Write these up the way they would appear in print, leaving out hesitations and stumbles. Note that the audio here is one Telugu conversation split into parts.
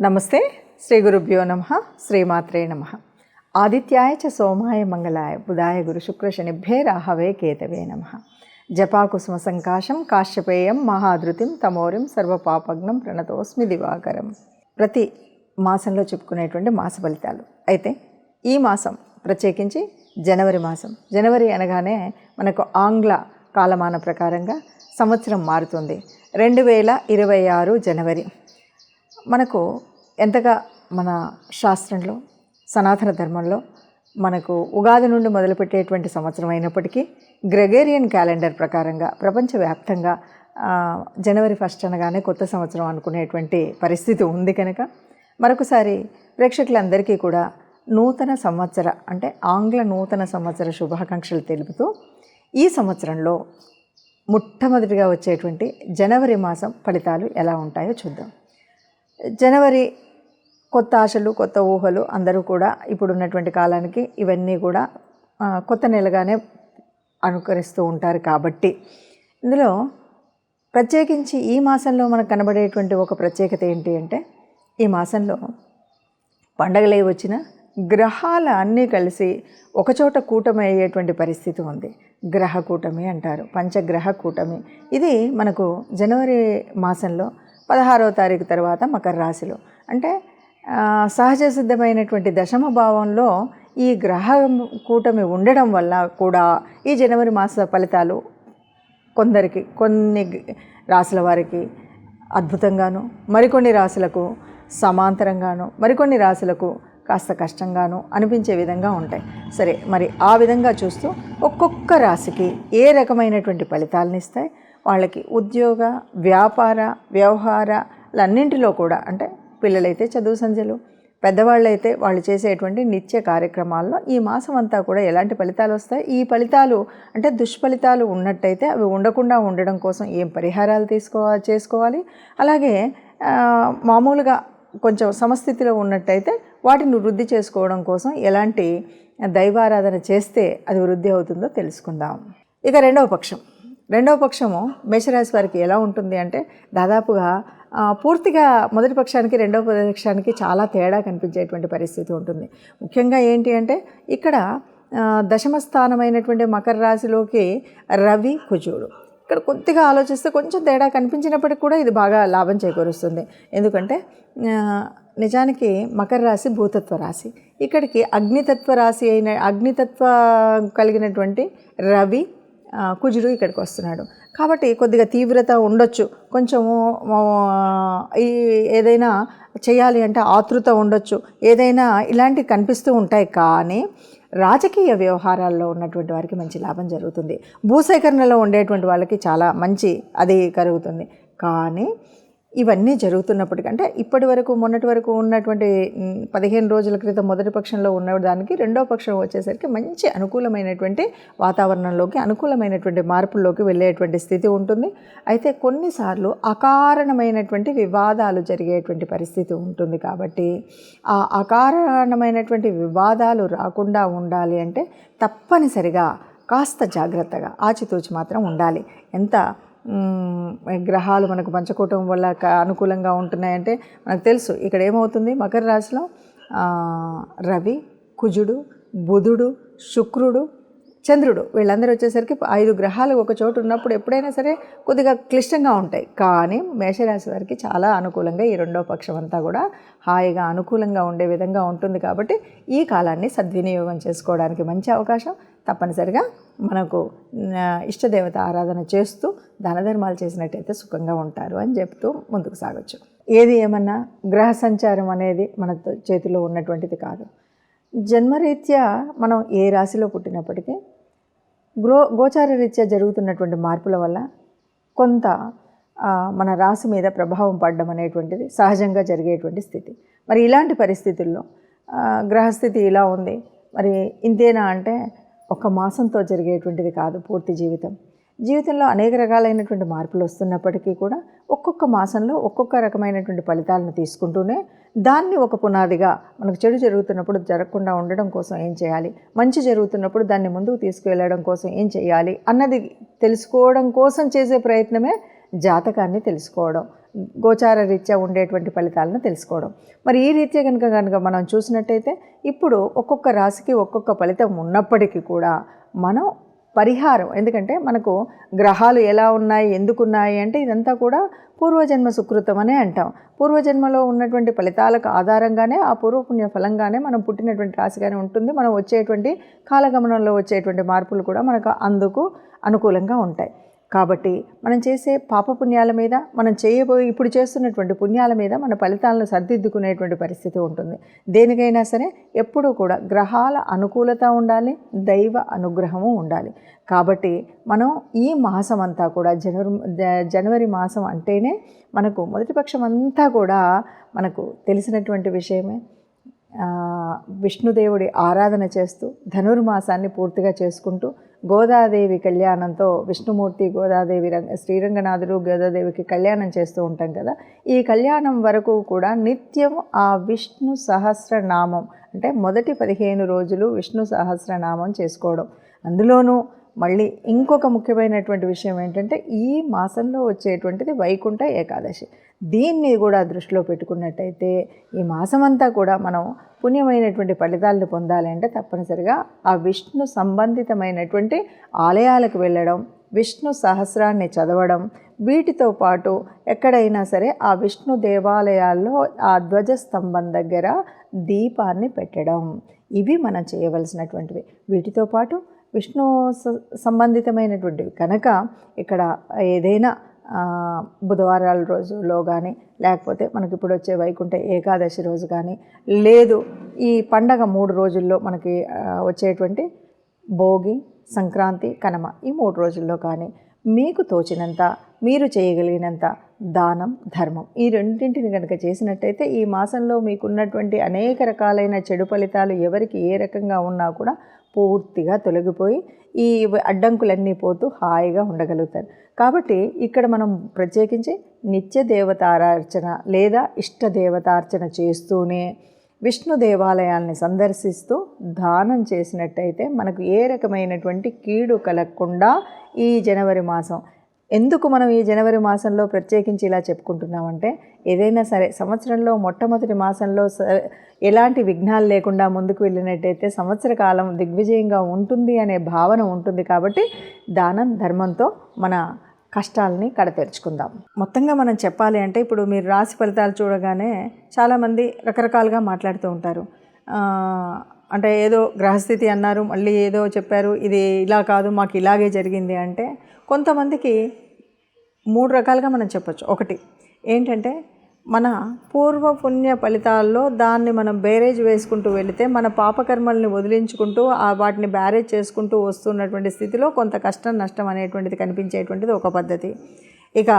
నమస్తే. శ్రీ గురుభ్యో నమః. శ్రీమాత్రే నమః. ఆదిత్యాయ చ సోమాయ మంగళాయ బుధాయ గురు శుక్ర శనిభ్యే రాహవే కేతవే నమః. జపాకుసుమ సంకాశం కాశ్యపేయం మహాధృతిం తమోరిం సర్వపాపగ్నం ప్రణతోస్మి దివాకరం. ప్రతి మాసంలో చెప్పుకునేటువంటి మాస ఫలితాలు. అయితే ఈ మాసం ప్రత్యేకించి జనవరి మాసం. జనవరి అనగానే మనకు ఆంగ్ల కాలమాన ప్రకారంగా సంవత్సరం మారుతుంది. 2026 జనవరి. మనకు ఎంతగా మన శాస్త్రంలో సనాతన ధర్మంలో మనకు ఉగాది నుండి మొదలుపెట్టేటువంటి సంవత్సరం అయినప్పటికీ గ్రెగేరియన్ క్యాలెండర్ ప్రకారంగా ప్రపంచవ్యాప్తంగా జనవరి 1 అనగానే కొత్త సంవత్సరం అనుకునేటువంటి పరిస్థితి ఉంది. కనుక మరొకసారి ప్రేక్షకులందరికీ కూడా నూతన సంవత్సర అంటే ఆంగ్ల నూతన సంవత్సర శుభాకాంక్షలు తెలుపుతూ ఈ సంవత్సరంలో మొట్టమొదటిగా వచ్చేటువంటి జనవరి మాసం ఫలితాలు ఎలా ఉంటాయో చూద్దాం. జనవరి కొత్త ఆశలు, కొత్త ఊహలు అందరూ కూడా ఇప్పుడున్నటువంటి కాలానికి ఇవన్నీ కూడా కొత్త నెలగానే అనుకరిస్తూ ఉంటారు. కాబట్టి ఇందులో ప్రత్యేకించి ఈ మాసంలో మనకు కనబడేటువంటి ఒక ప్రత్యేకత ఏంటి అంటే, ఈ మాసంలో పండగలే వచ్చిన గ్రహాల అన్నీ కలిసి ఒకచోట కూటమి అయ్యేటువంటి పరిస్థితి ఉంది. గ్రహ కూటమి అంటారు, పంచగ్రహ కూటమి. ఇది మనకు జనవరి మాసంలో 16వ తారీఖు తర్వాత మకర రాశిలో అంటే సహజ సిద్ధమైనటువంటి దశమ భావంలో ఈ గ్రహ కూటమి ఉండడం వల్ల కూడా ఈ జనవరి మాస ఫలితాలు కొందరికి, కొన్ని రాశుల వారికి అద్భుతంగాను, మరికొన్ని రాశులకు సమాంతరంగాను, మరికొన్ని రాశులకు కాస్త కష్టంగాను అనిపించే విధంగా ఉంటాయి. సరే, మరి ఆ విధంగా చూస్తూ ఒక్కొక్క రాశికి ఏ రకమైనటువంటి ఫలితాలను ఇస్తాయి, వాళ్ళకి ఉద్యోగ, వ్యాపార, వ్యవహారాలన్నింటిలో కూడా అంటే పిల్లలైతే చదువు సంధ్యలు, పెద్దవాళ్ళైతే వాళ్ళు చేసేటువంటి నిత్య కార్యక్రమాల్లో ఈ మాసం అంతా కూడా ఎలాంటి ఫలితాలు వస్తాయి, ఈ ఫలితాలు అంటే దుష్ఫలితాలు ఉన్నట్టయితే అవి ఉండకుండా ఉండడం కోసం ఏం పరిహారాలు చేసుకోవాలి, అలాగే మామూలుగా కొంచెం సమస్థితిలో ఉన్నట్టయితే వాటిని వృద్ధి చేసుకోవడం కోసం ఎలాంటి దైవారాధన చేస్తే అది వృద్ధి అవుతుందో తెలుసుకుందాం. ఇక రెండవ పక్షము మేషరాశి వారికి ఎలా ఉంటుంది అంటే, దాదాపుగా పూర్తిగా మొదటి పక్షానికి రెండవ పక్షానికి చాలా తేడా కనిపించేటువంటి పరిస్థితి ఉంటుంది. ముఖ్యంగా ఏంటి అంటే, ఇక్కడ దశమ స్థానమైనటువంటి మకర రాశిలోకి రవి, కుజుడు. ఇక్కడ కొద్దిగా ఆలోచిస్తే కొంచెం తేడా కనిపించినప్పటికీ కూడా ఇది బాగా లాభం చేకూరుస్తుంది. ఎందుకంటే నిజానికి మకర రాశి భూతత్వ రాశి, ఇక్కడికి అగ్నితత్వ కలిగినటువంటి రవి, కుజుడు ఇక్కడికి వస్తున్నాడు. కాబట్టి కొద్దిగా తీవ్రత ఉండొచ్చు, కొంచెము ఏదైనా చేయాలి అంటే ఆతృత ఉండొచ్చు, ఏదైనా ఇలాంటివి కనిపిస్తూ ఉంటాయి. కానీ రాజకీయ వ్యవహారాల్లో ఉన్నటువంటి వారికి మంచి లాభం జరుగుతుంది. భూసేకరణలో ఉండేటువంటి వాళ్ళకి చాలా మంచి అది కలుగుతుంది. కానీ ఇవన్నీ జరుగుతున్నప్పటికీ అంటే మొన్నటి వరకు ఉన్నటువంటి 15 రోజుల క్రితం మొదటి పక్షంలో ఉన్నదానికి రెండో పక్షం వచ్చేసరికి మంచి అనుకూలమైనటువంటి వాతావరణంలోకి, అనుకూలమైనటువంటి మార్పుల్లోకి వెళ్ళేటువంటి స్థితి ఉంటుంది. అయితే కొన్నిసార్లు అకారణమైనటువంటి వివాదాలు జరిగేటువంటి పరిస్థితి ఉంటుంది. కాబట్టి ఆ అకారణమైనటువంటి వివాదాలు రాకుండా ఉండాలి అంటే తప్పనిసరిగా కాస్త జాగ్రత్తగా ఆచితూచి మాత్రం ఉండాలి. ఎంత గ్రహాలు మనకు పంచకూటం వల్ల అనుకూలంగా ఉంటున్నాయంటే మనకు తెలుసు. ఇక్కడ ఏమవుతుంది, మకర రాశిలో రవి, కుజుడు, బుధుడు, శుక్రుడు, చంద్రుడు వీళ్ళందరూ వచ్చేసరికి 5 గ్రహాలు ఒక చోటు ఉన్నప్పుడు ఎప్పుడైనా సరే కొద్దిగా క్లిష్టంగా ఉంటాయి. కానీ మేషరాశి వారికి చాలా అనుకూలంగా ఈ రెండో పక్షం అంతా కూడా హాయిగా అనుకూలంగా ఉండే విధంగా ఉంటుంది. కాబట్టి ఈ కాలాన్ని సద్వినియోగం చేసుకోవడానికి మంచి అవకాశం. తప్పనిసరిగా మనకు ఇష్టదేవత ఆరాధన చేస్తూ దాన ధర్మాలు చేసినట్టయితే సుఖంగా ఉంటారు అని చెప్తూ ముందుకు సాగొచ్చు. ఏది ఏమన్నా గ్రహ సంచారం అనేది మన చేతిలో ఉన్నటువంటిది కాదు. జన్మరీత్యా మనం ఏ రాశిలో పుట్టినప్పటికీ గోచార రీత్యా జరుగుతున్నటువంటి మార్పుల వల్ల కొంత మన రాశి మీద ప్రభావం పడడం అనేటువంటిది సహజంగా జరిగేటువంటి స్థితి. మరి ఇలాంటి పరిస్థితుల్లో గ్రహస్థితి ఇలా ఉంది, మరి ఇంతేనా అంటే ఒక మాసంతో జరిగేటువంటిది కాదు. పూర్తి జీవితంలో అనేక రకాలైనటువంటి మార్పులు వస్తున్నప్పటికీ కూడా ఒక్కొక్క మాసంలో ఒక్కొక్క రకమైనటువంటి ఫలితాలను తీసుకుంటూనే దాన్ని ఒక పునాదిగా మనకు చెడు జరుగుతున్నప్పుడు జరగకుండా ఉండడం కోసం ఏం చేయాలి, మంచి జరుగుతున్నప్పుడు దాన్ని ముందుకు తీసుకువెళ్ళడం కోసం ఏం చేయాలి అన్నది తెలుసుకోవడం కోసం చేసే ప్రయత్నమే జాతకాన్ని తెలుసుకోవడం, గోచార రీత్యా ఉండేటువంటి ఫలితాలను తెలుసుకోవడం. మరి ఈ రీత్యా కనుక మనం చూసినట్టయితే ఇప్పుడు ఒక్కొక్క రాశికి ఒక్కొక్క ఫలితం ఉన్నప్పటికీ కూడా మనం పరిహారం, ఎందుకంటే మనకు గ్రహాలు ఎలా ఉన్నాయి, ఎందుకున్నాయి అంటే ఇదంతా కూడా పూర్వజన్మ సుకృతం అనే అంటాం. పూర్వజన్మలో ఉన్నటువంటి ఫలితాలకు ఆధారంగానే ఆ పూర్వపుణ్య ఫలంగానే మనం పుట్టినటువంటి రాశిగానే ఉంటుంది. మనం వచ్చేటువంటి కాలగమనంలో వచ్చేటువంటి మార్పులు కూడా మనకు అందుకు అనుకూలంగా ఉంటాయి. కాబట్టి మనం చేసే పాపపుణ్యాల మీద, మనం చేయబోయే ఇప్పుడు చేస్తున్నటువంటి పుణ్యాల మీద మన ఫలితాలను సర్దిద్దుకునేటువంటి పరిస్థితి ఉంటుంది. దేనికైనా సరే ఎప్పుడూ కూడా గ్రహాల అనుకూలత ఉండాలి, దైవ అనుగ్రహము ఉండాలి. కాబట్టి మనం ఈ మాసం అంతా కూడా జనవరి మాసం అంటేనే మనకు మొదటి పక్షం అంతా కూడా మనకు తెలిసినటువంటి విషయమే. విష్ణుదేవుడి ఆరాధన చేస్తూ ధనుర్మాసాన్ని పూర్తిగా చేసుకుంటూ గోదాదేవి కళ్యాణంతో విష్ణుమూర్తి, గోదాదేవి, శ్రీరంగనాథుడు, గోదాదేవికి కళ్యాణం చేస్తూ ఉంటాం కదా. ఈ కళ్యాణం వరకు కూడా నిత్యం ఆ విష్ణు సహస్రనామం అంటే మొదటి 15 రోజులు విష్ణు సహస్రనామం చేసుకోవడం. అందులోనూ మళ్ళీ ఇంకొక ముఖ్యమైనటువంటి విషయం ఏంటంటే ఈ మాసంలో వచ్చేటువంటిది వైకుంఠ ఏకాదశి. దీన్ని కూడా దృష్టిలో పెట్టుకున్నట్టయితే ఈ మాసమంతా కూడా మనం పుణ్యమైనటువంటి ఫలితాలను పొందాలి అంటే తప్పనిసరిగా ఆ విష్ణు సంబంధితమైనటువంటి ఆలయాలకు వెళ్ళడం, విష్ణు సహస్రాన్ని చదవడం, వీటితో పాటు ఎక్కడైనా సరే ఆ విష్ణు దేవాలయాల్లో ఆ ధ్వజస్తంభం దగ్గర దీపాన్ని పెట్టడం, ఇవి మనం చేయవలసినటువంటివి. వీటితో పాటు విష్ణు సంబంధితమైనటువంటివి కనుక ఇక్కడ ఏదైనా బుధవారాల రోజులో కానీ, లేకపోతే మనకి ఇప్పుడు వచ్చే వైకుంఠ ఏకాదశి రోజు కానీ, లేదు ఈ పండగ 3 రోజుల్లో మనకి వచ్చేటువంటి భోగి, సంక్రాంతి, కనుమ, ఈ 3 రోజుల్లో కానీ మీకు తోచినంత, మీరు చేయగలిగినంత దానం, ధర్మం ఈ రెండింటిని కనుక చేసినట్టయితే ఈ మాసంలో మీకున్నటువంటి అనేక రకాలైన చెడు ఫలితాలు ఎవరికి ఏ రకంగా ఉన్నా కూడా పూర్తిగా తొలగిపోయి ఈ అడ్డంకులన్నీ పోతూ హాయిగా ఉండగలుగుతారు. కాబట్టి ఇక్కడ మనం ప్రత్యేకించి నిత్య దేవతారార్చన లేదా ఇష్ట దేవతార్చన చేస్తూనే విష్ణు దేవాలయాల్ని సందర్శిస్తూ దానం చేసినట్టయితే మనకు ఏ రకమైనటువంటి కీడు కలగకుండా ఈ జనవరి మాసం. ఎందుకు మనం ఈ జనవరి మాసంలో ప్రత్యేకించి ఇలా చెప్పుకుంటున్నామంటే ఏదైనా సరే సంవత్సరంలో మొట్టమొదటి మాసంలో ఎలాంటి విఘ్నాలు లేకుండా ముందుకు వెళ్ళినట్టయితే సంవత్సర కాలం దిగ్విజయంగా ఉంటుంది అనే భావన ఉంటుంది. కాబట్టి దానం ధర్మంతో మన కష్టాలని కడతెరుచుకుందాం. మొత్తంగా మనం చెప్పాలి అంటే ఇప్పుడు మీరు రాశి ఫలితాలు చూడగానే చాలామంది రకరకాలుగా మాట్లాడుతూ ఉంటారు. అంటే ఏదో గ్రహస్థితి అన్నారు, మళ్ళీ ఏదో చెప్పారు, ఇది ఇలా కాదు మాకు ఇలాగే జరిగింది అంటే కొంతమందికి 3 రకాలుగా మనం చెప్పచ్చు. ఒకటి ఏంటంటే మన పూర్వ పుణ్య ఫలితాల్లో దాన్ని మనం బేరేజ్ వేసుకుంటూ వెళితే మన పాపకర్మల్ని వదిలించుకుంటూ వాటిని బ్యారేజ్ చేసుకుంటూ వస్తున్నటువంటి స్థితిలో కొంత కష్టం నష్టం అనేటువంటిది కనిపించేటువంటిది ఒక పద్ధతి. ఇక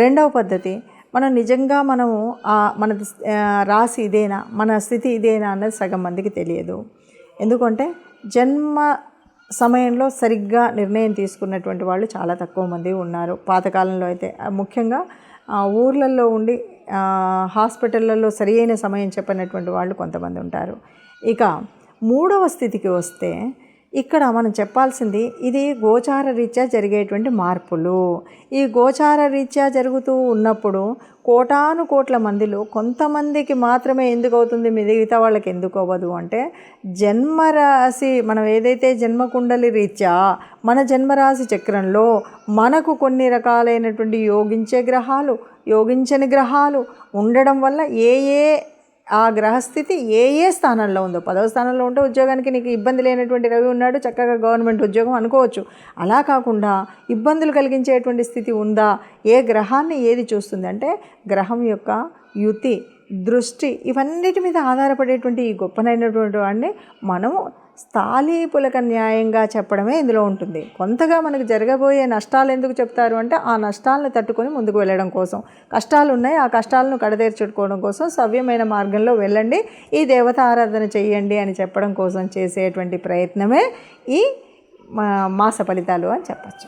రెండవ పద్ధతి మనం నిజంగా మనము మన రాశి ఇదేనా, మన స్థితి ఇదేనా అన్నది సగం మందికి తెలియదు. ఎందుకంటే జన్మ సమయంలో సరిగ్గా నిర్ణయం తీసుకున్నటువంటి వాళ్ళు చాలా తక్కువ మంది ఉన్నారు. పాతకాలంలో అయితే ముఖ్యంగా ఊర్లలో ఉండి హాస్పిటళ్ళల్లో సరి అయిన సమయం చెప్పినటువంటి వాళ్ళు కొంతమంది ఉంటారు. ఇక మూడవ స్థితికి వస్తే ఇక్కడ మనం చెప్పాల్సింది ఇది గోచార రీత్యా జరిగేటువంటి మార్పులు. ఈ గోచార రీత్యా జరుగుతూ ఉన్నప్పుడు కోటాను కోట్ల మందిలో కొంతమందికి మాత్రమే ఎందుకు అవుతుంది, మిగతా వాళ్ళకి ఎందుకు అవ్వదు అంటే జన్మరాశి మనం ఏదైతే జన్మకుండలి రీత్యా మన జన్మరాశి చక్రంలో మనకు కొన్ని రకాలైనటువంటి యోగించే గ్రహాలు, యోగించని గ్రహాలు ఉండడం వల్ల ఆ గ్రహస్థితి ఏ స్థానంలో ఉందో, 10వ స్థానంలో ఉంటే ఉద్యోగానికి నీకు ఇబ్బంది లేనటువంటి రవి ఉన్నాడు, చక్కగా గవర్నమెంట్ ఉద్యోగం అనుకోవచ్చు. అలా కాకుండా ఇబ్బందులు కలిగించేటువంటి స్థితి ఉందా, ఏ గ్రహాన్ని ఏది చూస్తుంది అంటే గ్రహం యొక్క యుతి, దృష్టి, ఇవన్నిటి మీద ఆధారపడేటువంటి ఈ గొప్పనైనటువంటి వాడిని మనము స్థాళీపులక న్యాయంగా చెప్పడమే ఇందులో ఉంటుంది. కొంతగా మనకు జరగబోయే నష్టాలు ఎందుకు చెప్తారు అంటే ఆ నష్టాలను తట్టుకొని ముందుకు వెళ్ళడం కోసం. కష్టాలు ఉన్నాయి, ఆ కష్టాలను కడతీర్చుకోవడం కోసం సవ్యమైన మార్గంలో వెళ్ళండి, ఈ దేవత ఆరాధన చేయండి అని చెప్పడం కోసం చేసేటువంటి ప్రయత్నమే ఈ మాస ఫలితాలు అని చెప్పచ్చు.